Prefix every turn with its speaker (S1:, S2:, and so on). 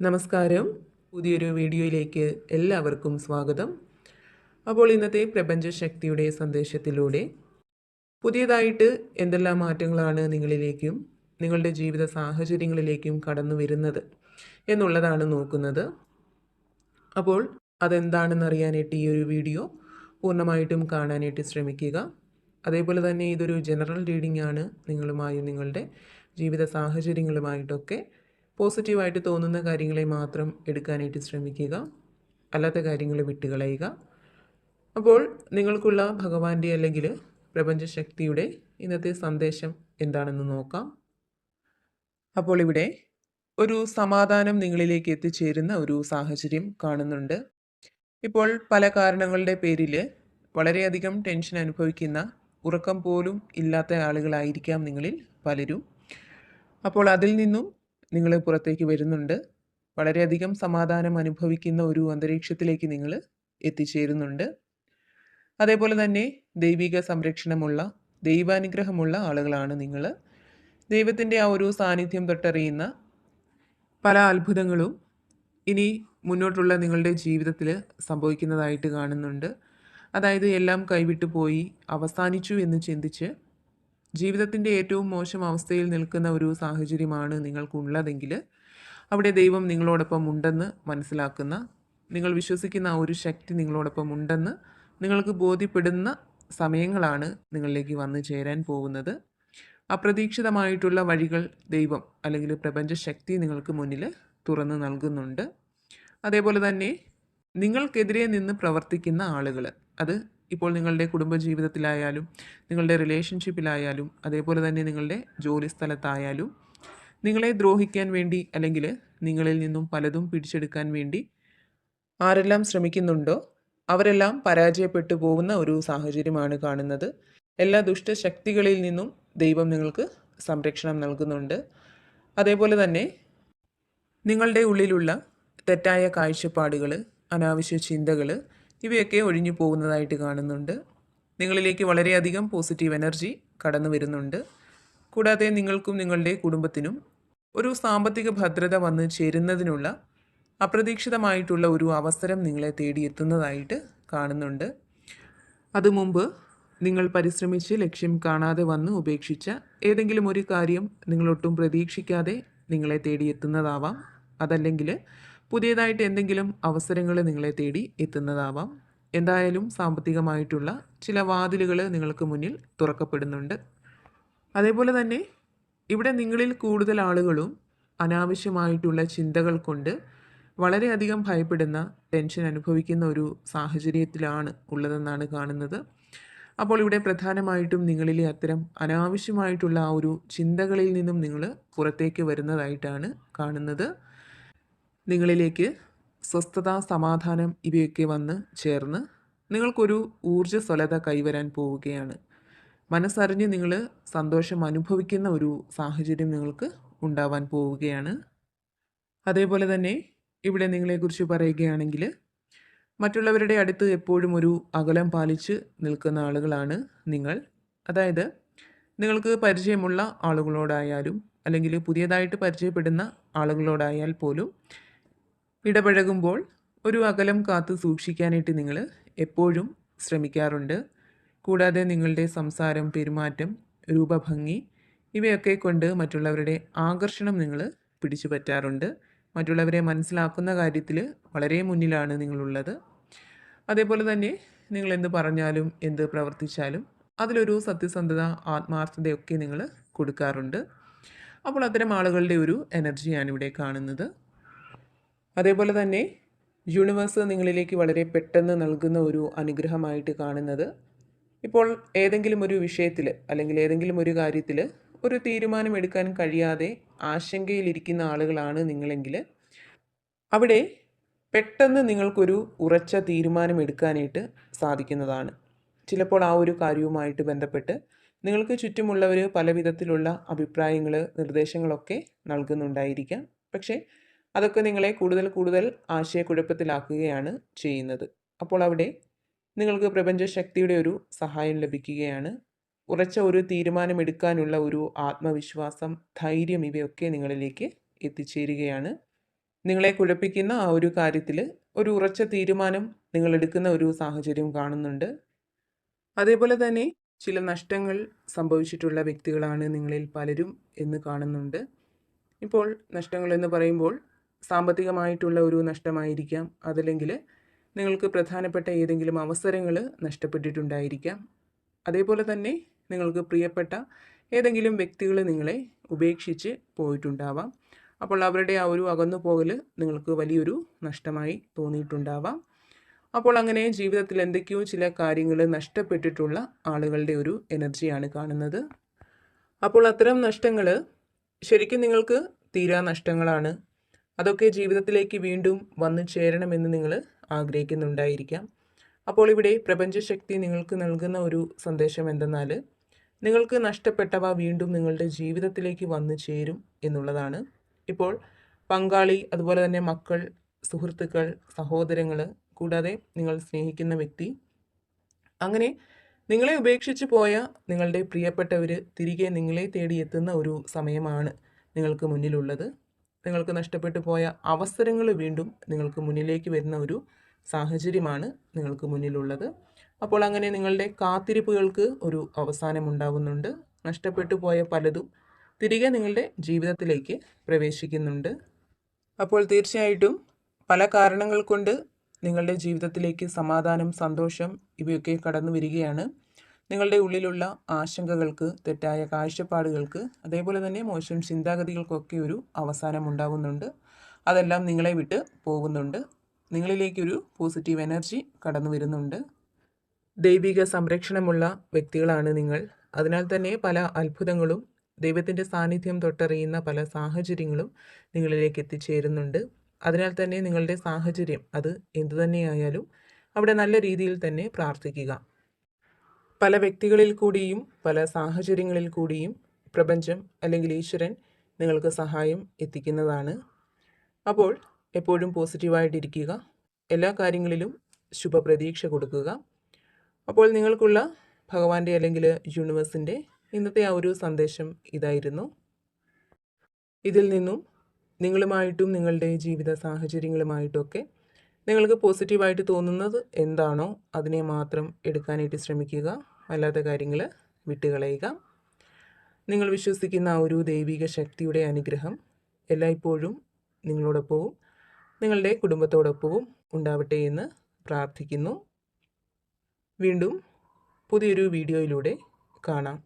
S1: നമസ്കാരം. പുതിയൊരു വീഡിയോയിലേക്ക് എല്ലാവർക്കും സ്വാഗതം. അപ്പോൾ ഇന്നത്തെ പ്രപഞ്ചശക്തിയുടെ സന്ദേശത്തിലൂടെ പുതിയതായിട്ട് എന്തെല്ലാം മാറ്റങ്ങളാണ് നിങ്ങളിലേക്കും നിങ്ങളുടെ ജീവിത സാഹചര്യങ്ങളിലേക്കും കടന്നു വരുന്നത് എന്നുള്ളതാണ് നോക്കുന്നത്. അപ്പോൾ അതെന്താണെന്ന് അറിയാനായിട്ട് ഈ ഒരു വീഡിയോ പൂർണ്ണമായിട്ടും കാണാനായിട്ട് ശ്രമിക്കുക. അതേപോലെ തന്നെ ഇതൊരു ജനറൽ റീഡിംഗ് ആണ്. നിങ്ങളുമായും നിങ്ങളുടെ ജീവിത സാഹചര്യങ്ങളുമായിട്ടൊക്കെ പോസിറ്റീവായിട്ട് തോന്നുന്ന കാര്യങ്ങളെ മാത്രം എടുക്കാനായിട്ട് ശ്രമിക്കുക, അല്ലാത്ത കാര്യങ്ങൾ വിട്ടുകളയുക. അപ്പോൾ നിങ്ങൾക്കുള്ള ഭഗവാന്റെ അല്ലെങ്കിൽ പ്രപഞ്ചശക്തിയുടെ ഇന്നത്തെ സന്ദേശം എന്താണെന്ന് നോക്കാം. അപ്പോൾ ഇവിടെ ഒരു സമാധാനം നിങ്ങളിലേക്ക് എത്തിച്ചേരുന്ന ഒരു സാഹചര്യം കാണുന്നുണ്ട്. ഇപ്പോൾ പല കാരണങ്ങളുടെ പേരിൽ വളരെയധികം ടെൻഷൻ അനുഭവിക്കുന്ന, ഉറക്കം പോലും ഇല്ലാത്ത ആളുകളായിരിക്കാം നിങ്ങളിൽ പലരും. അപ്പോൾ അതിൽ നിന്നും നിങ്ങൾ പുറത്തേക്ക് വരുന്നുണ്ട്. വളരെയധികം സമാധാനം അനുഭവിക്കുന്ന ഒരു അന്തരീക്ഷത്തിലേക്ക് നിങ്ങൾ എത്തിച്ചേരുന്നുണ്ട്. അതേപോലെ തന്നെ ദൈവിക സംരക്ഷണമുള്ള, ദൈവാനുഗ്രഹമുള്ള ആളുകളാണ് നിങ്ങൾ. ദൈവത്തിൻ്റെ ആ ഒരു സാന്നിധ്യം തൊട്ടറിയുന്ന പല അത്ഭുതങ്ങളും ഇനി മുന്നോട്ടുള്ള നിങ്ങളുടെ ജീവിതത്തിൽ സംഭവിക്കുന്നതായിട്ട് കാണുന്നുണ്ട്. അതായത് എല്ലാം കൈവിട്ടു പോയി അവസാനിച്ചു എന്ന് ചിന്തിച്ച് ജീവിതത്തിൻ്റെ ഏറ്റവും മോശം അവസ്ഥയിൽ നിൽക്കുന്ന ഒരു സാഹചര്യമാണ് നിങ്ങൾക്കുള്ളതെങ്കിൽ അവിടെ ദൈവം നിങ്ങളോടൊപ്പം ഉണ്ടെന്ന് മനസ്സിലാക്കുന്ന, നിങ്ങൾ വിശ്വസിക്കുന്ന ആ ഒരു ശക്തി നിങ്ങളോടൊപ്പം ഉണ്ടെന്ന് നിങ്ങൾക്ക് ബോധ്യപ്പെടുന്ന സമയങ്ങളാണ് നിങ്ങളിലേക്ക് വന്നു ചേരാൻ പോകുന്നത്. അപ്രതീക്ഷിതമായിട്ടുള്ള വഴികൾ ദൈവം അല്ലെങ്കിൽ പ്രപഞ്ചശക്തി നിങ്ങൾക്ക് മുന്നിൽ തുറന്നു നൽകുന്നുണ്ട്. അതേപോലെ തന്നെ നിങ്ങൾക്കെതിരെ നിന്ന് പ്രവർത്തിക്കുന്ന ആളുകൾ, അത് ഇപ്പോൾ നിങ്ങളുടെ കുടുംബജീവിതത്തിലായാലും നിങ്ങളുടെ റിലേഷൻഷിപ്പിലായാലും അതേപോലെ തന്നെ നിങ്ങളുടെ ജോലി സ്ഥലത്തായാലും നിങ്ങളെ ദ്രോഹിക്കാൻ വേണ്ടി അല്ലെങ്കിൽ നിങ്ങളിൽ നിന്നും പലതും പിടിച്ചെടുക്കാൻ വേണ്ടി ആരെല്ലാം ശ്രമിക്കുന്നുണ്ടോ അവരെല്ലാം പരാജയപ്പെട്ടു പോകുന്ന ഒരു സാഹചര്യമാണ് കാണുന്നത്. എല്ലാ ദുഷ്ടശക്തികളിൽ നിന്നും ദൈവം നിങ്ങൾക്ക് സംരക്ഷണം നൽകുന്നുണ്ട്. അതേപോലെ തന്നെ നിങ്ങളുടെ ഉള്ളിലുള്ള തെറ്റായ കാഴ്ചപ്പാടുകൾ, അനാവശ്യ ചിന്തകൾ ഇവയൊക്കെ ഒഴിഞ്ഞു പോകുന്നതായിട്ട് കാണുന്നുണ്ട്. നിങ്ങളിലേക്ക് വളരെയധികം പോസിറ്റീവ് എനർജി കടന്നു വരുന്നുണ്ട്. കൂടാതെ നിങ്ങൾക്കും നിങ്ങളുടെ കുടുംബത്തിനും ഒരു സാമ്പത്തിക ഭദ്രത വന്ന് ചേരുന്നതിനുള്ള അപ്രതീക്ഷിതമായിട്ടുള്ള ഒരു അവസരം നിങ്ങളെ തേടിയെത്തുന്നതായിട്ട് കാണുന്നുണ്ട്. അത് മുമ്പ് നിങ്ങൾ പരിശ്രമിച്ച് ലക്ഷ്യം കാണാതെ വന്ന് ഉപേക്ഷിച്ച ഏതെങ്കിലും ഒരു കാര്യം നിങ്ങളൊട്ടും പ്രതീക്ഷിക്കാതെ നിങ്ങളെ തേടിയെത്തുന്നതാവാം. അതല്ലെങ്കിൽ പുതിയതായിട്ട് എന്തെങ്കിലും അവസരങ്ങൾ നിങ്ങളെ തേടി എത്തുന്നതാവാം. എന്തായാലും സാമ്പത്തികമായിട്ടുള്ള ചില വാതിലുകൾ നിങ്ങൾക്ക് മുന്നിൽ തുറക്കപ്പെടുന്നുണ്ട്. അതേപോലെ തന്നെ ഇവിടെ നിങ്ങളിൽ കൂടുതൽ ആളുകളും അനാവശ്യമായിട്ടുള്ള ചിന്തകൾ കൊണ്ട് വളരെയധികം ഭയപ്പെടുന്ന, ടെൻഷൻ അനുഭവിക്കുന്ന ഒരു സാഹചര്യത്തിലാണ് ഉള്ളതെന്നാണ് കാണുന്നത്. അപ്പോൾ ഇവിടെ പ്രധാനമായിട്ടും നിങ്ങളിലെ അത്തരം അനാവശ്യമായിട്ടുള്ള ആ ഒരു ചിന്തകളിൽ നിന്നും നിങ്ങൾ പുറത്തേക്ക് വരുന്നതായിട്ടാണ് കാണുന്നത്. നിങ്ങളിലേക്ക് സ്വസ്ഥത, സമാധാനം ഇവയൊക്കെ വന്ന് ചേർന്ന് നിങ്ങൾക്കൊരു ഊർജ്ജസ്വലത കൈവരാൻ പോവുകയാണ്. മനസ്സറിഞ്ഞ് നിങ്ങൾ സന്തോഷം അനുഭവിക്കുന്ന ഒരു സാഹചര്യം നിങ്ങൾക്ക് ഉണ്ടാവാൻ പോവുകയാണ്. അതേപോലെ തന്നെ ഇവിടെ നിങ്ങളെക്കുറിച്ച് പറയുകയാണെങ്കിൽ മറ്റുള്ളവരുടെ അടുത്ത് എപ്പോഴും ഒരു അകലം പാലിച്ച് നിൽക്കുന്ന ആളുകളാണ് നിങ്ങൾ. അതായത് നിങ്ങൾക്ക് പരിചയമുള്ള ആളുകളോടായാലും അല്ലെങ്കിൽ പുതിയതായിട്ട് പരിചയപ്പെടുന്ന ആളുകളോടായാൽ പോലും ഇടപഴകുമ്പോൾ ഒരു അകലം കാത്തു സൂക്ഷിക്കാനായിട്ട് നിങ്ങൾ എപ്പോഴും ശ്രമിക്കാറുണ്ട്. കൂടാതെ നിങ്ങളുടെ സംസാരം, പെരുമാറ്റം, രൂപഭംഗി ഇവയൊക്കെ കൊണ്ട് മറ്റുള്ളവരുടെ ആകർഷണം നിങ്ങൾ പിടിച്ചു പറ്റാറുണ്ട്. മറ്റുള്ളവരെ മനസ്സിലാക്കുന്ന കാര്യത്തിൽ വളരെ മുന്നിലാണ് നിങ്ങളുള്ളത്. അതേപോലെ തന്നെ നിങ്ങൾ എന്ത് പറഞ്ഞാലും എന്ത് പ്രവർത്തിച്ചാലും അതിലൊരു സത്യസന്ധത, ആത്മാർത്ഥതയൊക്കെ നിങ്ങൾ കൊടുക്കാറുണ്ട്. അപ്പോൾ അത്തരം ആളുകളുടെ ഒരു എനർജിയാണ് ഇവിടെ കാണുന്നത്. അതേപോലെ തന്നെ യൂണിവേഴ്സ് നിങ്ങളിലേക്ക് വളരെ പെട്ടെന്ന് നൽകുന്ന ഒരു അനുഗ്രഹമായിട്ട് കാണുന്നത്, ഇപ്പോൾ ഏതെങ്കിലും ഒരു വിഷയത്തിൽ അല്ലെങ്കിൽ ഏതെങ്കിലും ഒരു കാര്യത്തിൽ ഒരു തീരുമാനമെടുക്കാൻ കഴിയാതെ ആശങ്കയിലിരിക്കുന്ന ആളുകളാണ് നിങ്ങളെങ്കിൽ അവിടെ പെട്ടെന്ന് നിങ്ങൾക്കൊരു ഉറച്ച തീരുമാനമെടുക്കാനായിട്ട് സാധിക്കുന്നതാണ്. ചിലപ്പോൾ ആ ഒരു കാര്യവുമായിട്ട് ബന്ധപ്പെട്ട് നിങ്ങൾക്ക് ചുറ്റുമുള്ളവർ പല വിധത്തിലുള്ള അഭിപ്രായങ്ങൾ, നിർദ്ദേശങ്ങളൊക്കെ നൽകുന്നുണ്ടായിരിക്കാം. പക്ഷേ അതൊക്കെ നിങ്ങളെ കൂടുതൽ കൂടുതൽ ആശയക്കുഴപ്പത്തിലാക്കുകയാണ് ചെയ്യുന്നത്. അപ്പോൾ അവിടെ നിങ്ങൾക്ക് പ്രപഞ്ചശക്തിയുടെ ഒരു സഹായം ലഭിക്കുകയാണ്. ഉറച്ച ഒരു തീരുമാനമെടുക്കാനുള്ള ഒരു ആത്മവിശ്വാസം, ധൈര്യം ഇവയൊക്കെ നിങ്ങളിലേക്ക് എത്തിച്ചേരുകയാണ്. നിങ്ങളെ കുഴപ്പിക്കുന്ന ആ ഒരു കാര്യത്തിൽ ഒരു ഉറച്ച തീരുമാനം നിങ്ങൾ എടുക്കുന്ന ഒരു സാഹചര്യം കാണുന്നുണ്ട്. അതേപോലെ തന്നെ ചില നഷ്ടങ്ങൾ സംഭവിച്ചിട്ടുള്ള വ്യക്തികളാണ് നിങ്ങളിൽ പലരും എന്ന് കാണുന്നുണ്ട്. ഇപ്പോൾ നഷ്ടങ്ങൾ എന്ന് പറയുമ്പോൾ സാമ്പത്തികമായിട്ടുള്ള ഒരു നഷ്ടമായിരിക്കാം, അതല്ലെങ്കിൽ നിങ്ങൾക്ക് പ്രധാനപ്പെട്ട ഏതെങ്കിലും അവസരങ്ങൾ നഷ്ടപ്പെട്ടിട്ടുണ്ടായിരിക്കാം. അതേപോലെ തന്നെ നിങ്ങൾക്ക് പ്രിയപ്പെട്ട ഏതെങ്കിലും വ്യക്തികൾ നിങ്ങളെ ഉപേക്ഷിച്ച് പോയിട്ടുണ്ടാവാം. അപ്പോൾ അവരുടെ ആ ഒരു അകന്നു പോകൽ നിങ്ങൾക്ക് വലിയൊരു നഷ്ടമായി തോന്നിയിട്ടുണ്ടാവാം. അപ്പോൾ അങ്ങനെ ജീവിതത്തിൽ എന്തൊക്കെയോ ചില കാര്യങ്ങൾ നഷ്ടപ്പെട്ടിട്ടുള്ള ആളുകളുടെ ഒരു എനർജിയാണ് കാണുന്നത്. അപ്പോൾ അത്തരം നഷ്ടങ്ങൾ ശരിക്കും നിങ്ങൾക്ക് തീരാ നഷ്ടങ്ങളാണ്. അതൊക്കെ ജീവിതത്തിലേക്ക് വീണ്ടും വന്നു ചേരണമെന്ന് നിങ്ങൾ ആഗ്രഹിക്കുന്നുണ്ടായിരിക്കാം. അപ്പോൾ ഇവിടെ പ്രപഞ്ചശക്തി നിങ്ങൾക്ക് നൽകുന്ന ഒരു സന്ദേശം എന്തെന്നാൽ നിങ്ങൾക്ക് നഷ്ടപ്പെട്ടവ വീണ്ടും നിങ്ങളുടെ ജീവിതത്തിലേക്ക് വന്നു ചേരും എന്നുള്ളതാണ്. ഇപ്പോൾ പങ്കാളി, അതുപോലെ തന്നെ മക്കൾ, സുഹൃത്തുക്കൾ, സഹോദരങ്ങൾ, കൂടാതെ നിങ്ങൾ സ്നേഹിക്കുന്ന വ്യക്തി, അങ്ങനെ നിങ്ങളെ ഉപേക്ഷിച്ച് പോയ നിങ്ങളുടെ പ്രിയപ്പെട്ടവർ തിരികെ നിങ്ങളെ തേടി എത്തുന്ന ഒരു സമയമാണ് നിങ്ങൾക്ക് മുന്നിലുള്ളത്. നിങ്ങൾക്ക് നഷ്ടപ്പെട്ടു പോയ അവസരങ്ങൾ വീണ്ടും നിങ്ങൾക്ക് മുന്നിലേക്ക് വരുന്ന ഒരു സാഹചര്യമാണ് നിങ്ങൾക്ക് മുന്നിലുള്ളത്. അപ്പോൾ അങ്ങനെ നിങ്ങളുടെ കാത്തിരിപ്പുകൾക്ക് ഒരു അവസാനം ഉണ്ടാകുന്നുണ്ട്. നഷ്ടപ്പെട്ടു പോയ പലതും തിരികെ നിങ്ങളുടെ ജീവിതത്തിലേക്ക് പ്രവേശിക്കുന്നുണ്ട്. അപ്പോൾ തീർച്ചയായിട്ടും പല കാരണങ്ങൾ കൊണ്ട് നിങ്ങളുടെ ജീവിതത്തിലേക്ക് സമാധാനം, സന്തോഷം ഇവയൊക്കെ കടന്നു വരികയാണ്. നിങ്ങളുടെ ഉള്ളിലുള്ള ആശങ്കകൾക്ക്, തെറ്റായ കാഴ്ചപ്പാടുകൾക്ക്, അതേപോലെ തന്നെ മോശം ചിന്താഗതികൾക്കൊക്കെ ഒരു അവസാനം ഉണ്ടാകുന്നുണ്ട്. അതെല്ലാം നിങ്ങളെ വിട്ട് പോകുന്നുണ്ട്. നിങ്ങളിലേക്കൊരു പോസിറ്റീവ് എനർജി കടന്നു വരുന്നുണ്ട്. ദൈവിക സംരക്ഷണമുള്ള വ്യക്തികളാണ് നിങ്ങൾ. അതിനാൽ തന്നെ പല അത്ഭുതങ്ങളും, ദൈവത്തിൻ്റെ സാന്നിധ്യം തൊട്ടറിയുന്ന പല സാഹചര്യങ്ങളും നിങ്ങളിലേക്ക് എത്തിച്ചേരുന്നുണ്ട്. അതിനാൽ തന്നെ നിങ്ങളുടെ സാഹചര്യം അത് എന്തുതന്നെയായാലും അവിടെ നല്ല രീതിയിൽ തന്നെ പ്രാർത്ഥിക്കുക. പല വ്യക്തികളിൽ കൂടിയും പല സാഹചര്യങ്ങളിൽ കൂടിയും പ്രപഞ്ചം അല്ലെങ്കിൽ ഈശ്വരൻ നിങ്ങൾക്ക് സഹായം എത്തിക്കുന്നതാണ്. അപ്പോൾ എപ്പോഴും പോസിറ്റീവായിട്ടിരിക്കുക. എല്ലാ കാര്യങ്ങളിലും ശുഭപ്രതീക്ഷ കൊടുക്കുക. അപ്പോൾ നിങ്ങൾക്കുള്ള ഭഗവാന്റെ അല്ലെങ്കിൽ യൂണിവേഴ്സിൻ്റെ ഇന്നത്തെ ആ ഒരു സന്ദേശം ഇതായിരുന്നു. ഇതിൽ നിന്നും നിങ്ങളുമായിട്ടും നിങ്ങളുടെ ജീവിത സാഹചര്യങ്ങളുമായിട്ടൊക്കെ നിങ്ങൾക്ക് പോസിറ്റീവായിട്ട് തോന്നുന്നത് എന്താണോ അതിനെ മാത്രം എടുക്കാനായിട്ട് ശ്രമിക്കുക. അല്ലാത്ത കാര്യങ്ങൾ വിട്ടുകളയുക. നിങ്ങൾ വിശ്വസിക്കുന്ന ആ ഒരു ദൈവിക ശക്തിയുടെ അനുഗ്രഹം എല്ലായ്പ്പോഴും നിങ്ങളോടൊപ്പവും നിങ്ങളുടെ കുടുംബത്തോടൊപ്പവും ഉണ്ടാവട്ടെ എന്ന് പ്രാർത്ഥിക്കുന്നു. വീണ്ടും പുതിയൊരു വീഡിയോയിലൂടെ കാണാം.